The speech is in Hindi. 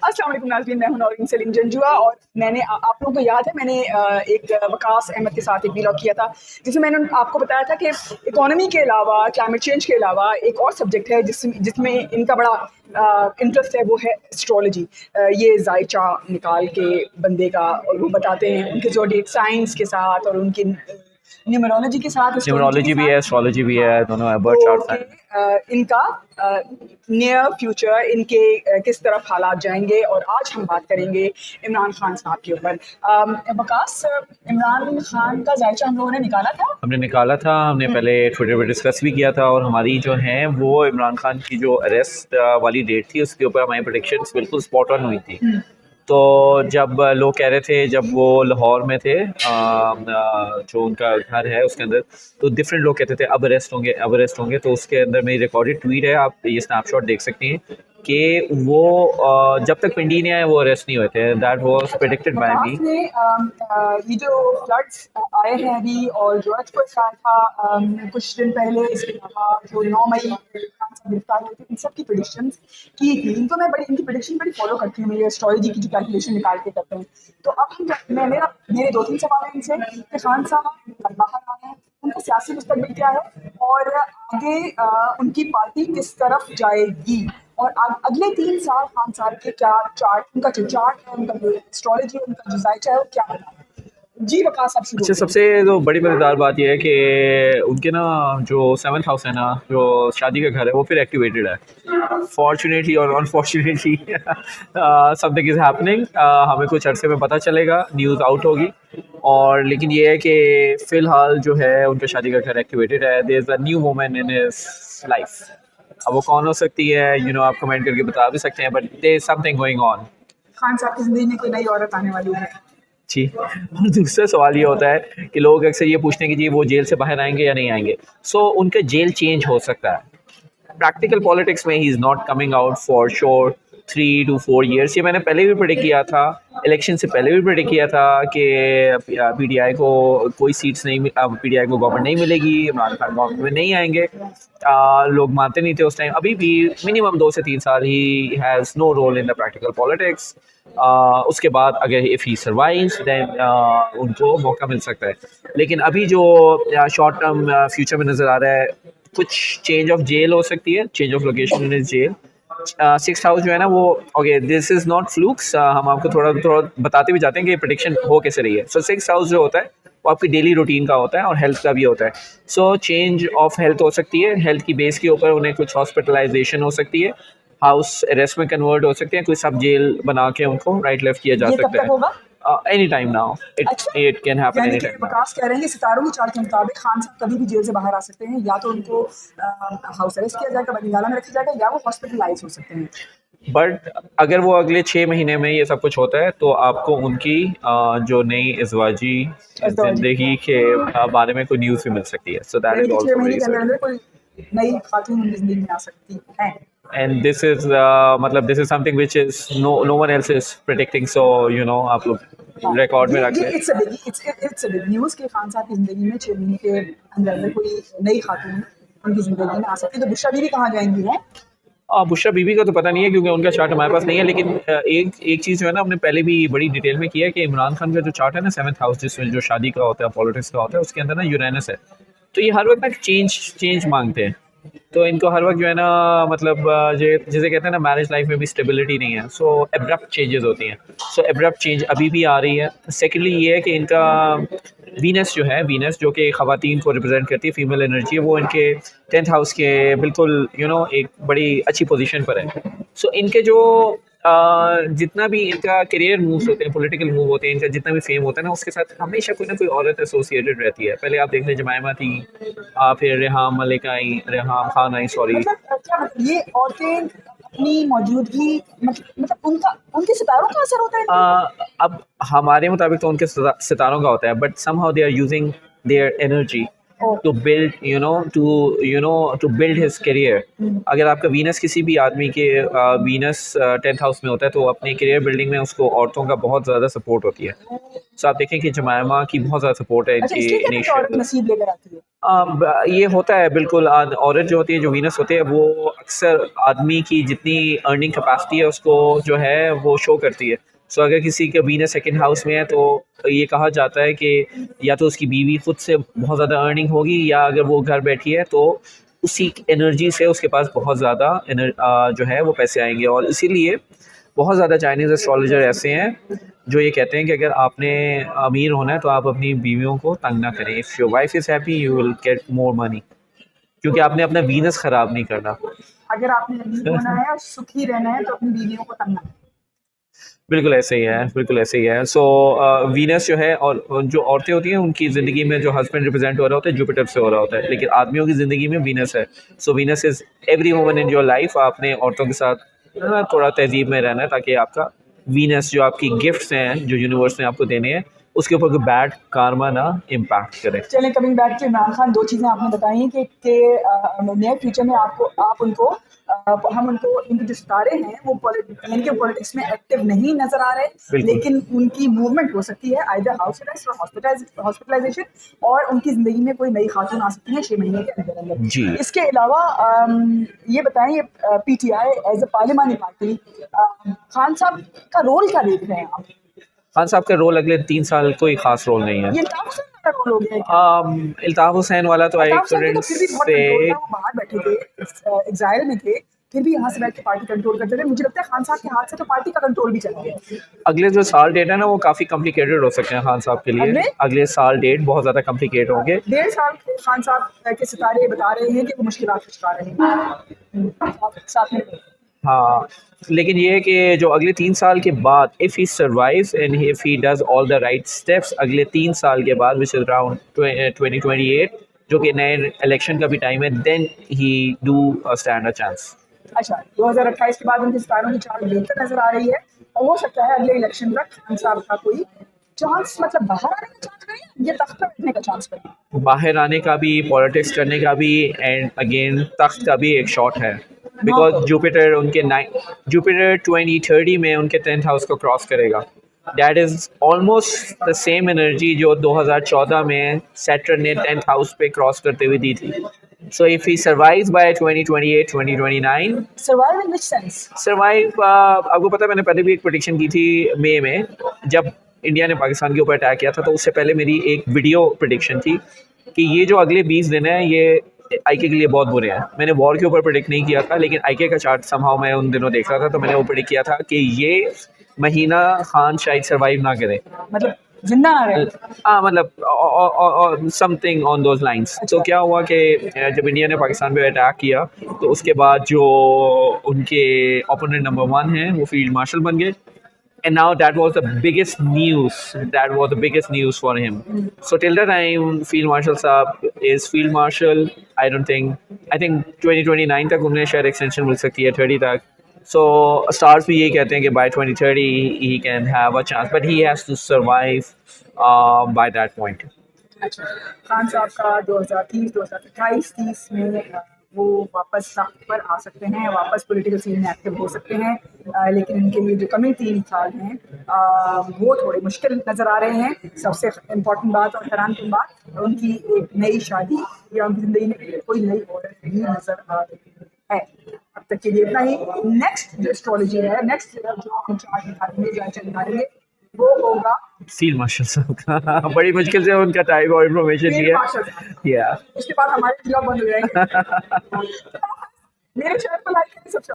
अस्सलाम वालेकुम नाज़रीन, मैं हूं नौरीन सलीम जंजुआ और मैंने आप लोगों को याद है मैंने एक वकास अहमद के साथ एक व्लॉग किया था जिसमें मैंने आपको बताया था कि इकोनॉमी के अलावा क्लाइमेट चेंज के अलावा एक और सब्जेक्ट है जिसमें इनका बड़ा इंटरेस्ट है, वो है एस्ट्रोलॉजी। ये जायचा निकाल के बंदे का और वो बताते हैं उनके ज़ोडिएक साइंस के साथ और उनकी न्यूमरोलॉजी के साथ, न्यूमरोलॉजी भी है, एस्ट्रोलॉजी भी है, दोनों है, बर्थ चार्ट है। इनका नियर फ्यूचर इनके किस तरफ हालात जाएंगे और आज हम बात करेंगे इमरान खान साहब के ऊपर। वकास, इमरान खान का जायचा हम लोगों ने निकाला था। हमने पहले ट्विटर पर डिस्कस भी किया था और हमारी जो है वो इमरान खान की जो अरेस्ट वाली डेट थी उसके ऊपर हमारी प्रेडिक्शंस बिल्कुल स्पॉट ऑन हुई थी। तो जब लोग कह रहे थे, जब वो लाहौर में थे, जो उनका घर है उसके अंदर, तो डिफरेंट लोग कहते थे अब अरेस्ट होंगे। तो उसके अंदर मेरी रिकॉर्डेड ट्वीट है, आप ये स्नैपशॉट देख सकती हैं कि वो जब तक पिंडी नहीं आए वो अरेस्ट नहीं हुए थे। दैट वाज प्रेडिक्टेड बाय मी। ये जो फ्लड्स आए हैं अभी और जो earthquake आया था कुछ दिन पहले, इसके अलावा जो 9 मई गिरफ्तार हुए थे, इन सब की प्रेडिक्शंस की थी। इनको मैं इनकी प्रेडिक्शन बड़ी फॉलो करती हूँ, मेरी एस्ट्रोलॉजी की जो कैलकुलेशन निकाल के करते हैं। तो अब मेरे 2-3 सवाल हैं इनसे कि खान साहब बाहर आ रहे हैं, उनका सियासी मुस्तकबिल क्या है और आगे उनकी पार्टी किस तरफ जाएगी और अगले 3 साल खान साहब के क्या चार्ट, उनका जो चार्ट है, उनका जो एस्ट्रोलॉजी, उनका जो जायचा है वो क्या है। जी वकास, आप शुरू। अच्छा, सबसे जो बड़ी मज़ेदार बात यह है कि उनके ना जो 7th हाउस है ना, जो शादी का घर है, वो फिर एक्टिवेटेड है। फॉर्चुनेटली और अनफॉर्चुनेटली समथिंग इज़ हैपनिंग। हमें कुछ अरसे में पता चलेगा, न्यूज़ आउट होगी। और लेकिन ये है कि फ़िलहाल जो है उनका शादी का घर एक्टिवेटेड है। There is a new woman in his life. अब वो कौन हो सकती है, आप कमेंट करके बता भी सकते हैं, but there is something going on. Khan sahab की ज़िंदगी में कोई नई औरत आने वाली है जी। और दूसरा सवाल ये होता है कि लोग अक्सर ये पूछते हैं कि जी वो जेल से बाहर आएंगे या नहीं आएंगे। उनका जेल चेंज हो सकता है। प्रैक्टिकल पॉलिटिक्स में he is not coming out for sure 3 to 4 years। ये मैंने पहले भी प्रेडिक्ट किया था, इलेक्शन से पहले भी प्रेडिक्ट किया था कि पीटीआई को कोई सीट्स नहीं, पीटीआई को गवर्नमेंट नहीं मिलेगी, इमरान खान गवर्नमेंट में नहीं आएंगे। लोग मानते नहीं थे उस टाइम। अभी भी मिनिमम 2 से 3 साल ही has no role in the practical politics. उसके बाद अगर इफ़ ही सर्वाइव्स देन उनको मौका मिल सकता है। लेकिन अभी जो शॉर्ट टर्म फ्यूचर में नज़र आ रहा है, कुछ चेंज ऑफ जेल हो सकती है, change of location in jail. 6th house जो है ना वो, okay, this is not flukes, हम आपको थोड़ा बताते भी जाते हैं कि प्रेडिक्शन हो कैसे रही है। 6th हाउस जो होता है वो आपकी डेली रूटीन का होता है और हेल्थ का भी होता है। चेंज ऑफ हेल्थ हो सकती है, हेल्थ की बेस के ऊपर उन्हें कुछ हॉस्पिटलाइजेशन हो सकती है, हाउस अरेस्ट में कन्वर्ट हो सकते हैं, कोई सब जेल बना के उनको राइट लेफ्ट किया जा सकता है। Any time now, it can happen any time. Waqas कह रहे हैं कि सितारों की चार्ट के मुताबिक खान साहब कभी भी जेल से बाहर आ सकते हैं, या तो उनको हाउस अरेस्ट किया जाएगा, बंदीखाना में रखा जाएगा, या वो हॉस्पिटलाइज हो सकते हैं। बट अगर वो अगले 6 महीने में ये सब कुछ होता है तो आपको उनकी जो नई इज़वाजी ज़िंदगी के बारे में कोई न्यूज़ भी मिल सकती है। So that is also very अंदर कोई नई खातून उनकी ज़िंदगी में आ सकती है। And this is this is something which is no one else is predicting, so आप लोग रिकॉर्ड में रख लें। इट्स अ बिग न्यूज़ कि खान साहब की ज़िंदगी में 6 महीने के अंदर कोई नई खातून उनकी ज़िंदगी में आ सकती है। तो बुशरा बीवी कहाँ जाएंगी है? बुशरा बीबी का तो पता नहीं है क्योंकि उनका चार्ट हमारे पास नहीं है। लेकिन एक चीज़ जो है ना, हमने पहले भी बड़ी डिटेल में किया है कि इमरान खान का जो चार्ट है ना, 7th हाउस जिसमें जो शादी का होता है, पॉलिटिक्स का होता है, उसके अंदर ना यूरेनस है। तो ये हर वक्त ना चेंज मांगते हैं। तो इनको हर वक्त जो है ना, जिसे कहते हैं ना, मैरिज लाइफ में भी स्टेबिलिटी नहीं है। एब्रप्ट चेंजेस होती हैं। एब्रप्ट चेंज अभी भी आ रही है। सेकेंडली ये है कि इनका वीनस जो कि ख़वातीन को रिप्रेजेंट करती है, फीमेल एनर्जी, वो इनके 10th हाउस के बिल्कुल एक बड़ी अच्छी पोजीशन पर है। इनके जो जितना भी इनका करियर मूव्स होते हैं, पॉलिटिकल मूव होते हैं, इनका जितना भी फेम होता है ना, उसके साथ हमेशा कोई ना कोई औरत एसोसिएटेड रहती है। पहले आप देख लें, जमाइमा थी, फिर रेहाम खान आई, सॉरी। ये औरतें अपनी मौजूदगी, मतलब उनके सितारों का असर होता है। अब हमारे मुताबिक तो उनके सितारों का होता है, but somehow they are using their energy to build to build his career। अगर आपका वीनस किसी भी आदमी के वीनस 10th हाउस में होता है तो अपनी करियर बिल्डिंग में उसको औरतों का बहुत ज़्यादा सपोर्ट होती है। आप देखें कि जमाइमा की बहुत ज़्यादा सपोर्ट है इनकी नसीब लेकर आती है। ये होता है बिल्कुल। औरत जो होती है, जो वीनस होती है, वो अक्सर आदमी की जितनी अर्निंग कैपेसिटी है उसको जो है वो शो करती है। सो अगर किसी का वीनस सेकंड हाउस में है तो ये कहा जाता है कि या तो उसकी बीवी खुद से बहुत ज़्यादा अर्निंग होगी, या अगर वो घर बैठी है तो उसी एनर्जी से उसके पास बहुत ज़्यादा जो है वो पैसे आएंगे। और इसीलिए बहुत ज़्यादा चाइनीज़ एस्ट्रोलॉजर ऐसे हैं जो ये कहते हैं कि अगर आपने अमीर होना है तो आप अपनी बीवियों को तंग ना करें। If your wife is happy you will get more money, क्योंकि आपने अपना वीनस ख़राब नहीं करना। अगर आपने अमीर होना है और सुखी रहना है तो अपनी बीवियों को तंग ना करें। बिल्कुल ऐसे ही है, बिल्कुल ऐसे ही है। सो वीनस जो है, और जो औरतें होती हैं उनकी ज़िंदगी में जो हस्बैंड रिप्रेजेंट हो रहा होता है जुपिटर से हो रहा होता है, लेकिन आदमियों की ज़िंदगी में वीनस है। सो Venus is every woman in your life. आपने औरतों के साथ थोड़ा तहज़ीब में रहना है, ताकि आपका वीनस जो आपकी गिफ्ट्स हैं जो यूनिवर्स ने आपको देने हैं उसके ऊपर कोई बैड कार्मा ना इम्पैक्ट करे। चलें, coming back to Imran Khan, 2 चीज़ें आपने बताई कि नियर फ्यूचर में आप उनको हम उनको इनके जो सितारे हैं वो इनके पॉलिटिक्स में एक्टिव नहीं नज़र आ रहे, बिल्कुल। लेकिन उनकी मूवमेंट हो सकती है आइदर हाउस अरेस्ट और हॉस्पिटलाइजेशन, और उनकी ज़िंदगी में कोई नई खातून आ सकती है 6 महीने के अंदर अंदर। जी। इसके अलावा ये बताएं, ये PTI as a parliamentary party, Khan sahab का रोल क्या देख रहे हैं आप? खान साहब का रोल अगले 3 साल कोई ख़ास रोल नहीं है। ये इल्ताफ़ हुसैन का रोल हो गया है क्या? इल्ताफ़ हुसैन वाला तो आई अल्ताफ साहब के कुडंट तो फिर भी बहुत कंट्रोल से। था, वो बाहर बैठे थे, एग्जाइल में थे, फिर भी यहाँ से बैठ के पार्टी कंट्रोल करते थे। मुझे लगता है खान साहब के हाथ से तो पार्टी का कंट्रोल भी चला गया। अगले जो साल डेट है ना वो काफ़ी कॉम्प्लिकेटेड हो सकते हैं खान साहब के लिए। अगले साल डेट बहुत ज़्यादा कॉम्प्लिकेट होंगे। 1.5 साल के खान साहब के सितारे बता रहे हैं कि वो मुश्किलात का शिकार रहेंगे। आप साथ में हाँ, लेकिन ये है कि जो अगले 3 साल के बाद if he survives and if he does all the right steps, अगले 3 साल के बाद विच इज़ अराउंड 2028, जो कि नए इलेक्शन का भी टाइम है, then he do stand a chance. अच्छा, 2028 के बाद उनके सितारों की चाल बेहतर नजर आ रही है, और हो सकता है अगले इलेक्शन तक खान साहब का कोई चांस, मतलब बाहर आने का चांस करें या तख्त पर बैठने का चांस करें। बाहर आने का भी, पॉलिटिक्स करने का भी, एंड अगेन तख्त का भी एक शॉट है। बिकॉज जुपिटर 2030 में उनके 10th हाउस को क्रॉस करेगा। That is almost the same energy जो 2014 में सैटर्न ने 10th हाउस पे क्रॉस करते हुए दी थी। So if he survives by 2028 2029, survive in which sense? Survive, आपको पता है मैंने पहले भी एक प्रेडिक्शन की थी मई में, जब इंडिया ने पाकिस्तान के ऊपर अटैक किया था, तो उससे पहले मेरी एक वीडियो प्रेडिक्शन थी कि ये जो अगले 20 दिन है ये आईके के लिए बहुत बुरे हैं। मैंने वॉर के ऊपर प्रेडिक्ट नहीं किया था, लेकिन आईके का चार्ट समहाउ मैं उन दिनों देख रहा था, तो मैंने वो प्रेडिक्ट किया था कि ये महीना खान शायद सर्वाइव ना करे, मतलब जिंदा ना रहे। मतलब समथिंग ऑन दोज लाइंस। तो क्या हुआ कि जब इंडिया ने पाकिस्तान पे अटैक किया तो उसके बाद जो उनके ओपोनेंट नंबर 1 हैं वो फील्ड मार्शल बन गए, and now that was the biggest news. That was the biggest news for him. So till the time Field Marshal Saab is Field Marshal, I think 2029 तक उन्हें शायद extension मिल सकती है, 30 तक। So stars भी यही कहते हैं कि by 2030 he can have a chance, but he has to survive by that point. अच्छा, खान साहब का 2030 में वो वापस तख्त पर आ सकते हैं, वापस पॉलिटिकल सीन में एक्टिव हो सकते हैं, लेकिन इनके लिए जो कमिंग 3 साल हैं वो थोड़े मुश्किल नज़र आ रहे हैं। सबसे इम्पोर्टेंट बात और हैरानकुन बात, उनकी एक नई शादी या उनकी ज़िंदगी में कोई नई औरत भी नज़र आ रही है। अब तक के लिए इतना ही। नेक्स्ट जो एस्ट्रोलॉजी है, नेक्स्ट जो हम चार्ट दिखाएंगे, जो दिखाएंगे, वो होगा फील्ड मार्शल साहब का बड़ी मुश्किल से उनका टाइप और इन्फॉर्मेशन दिया। उसके बाद हमारे जॉब बंद हो जाएंगे। मेरे चैनल को लाइक करें, सब्सक्राइब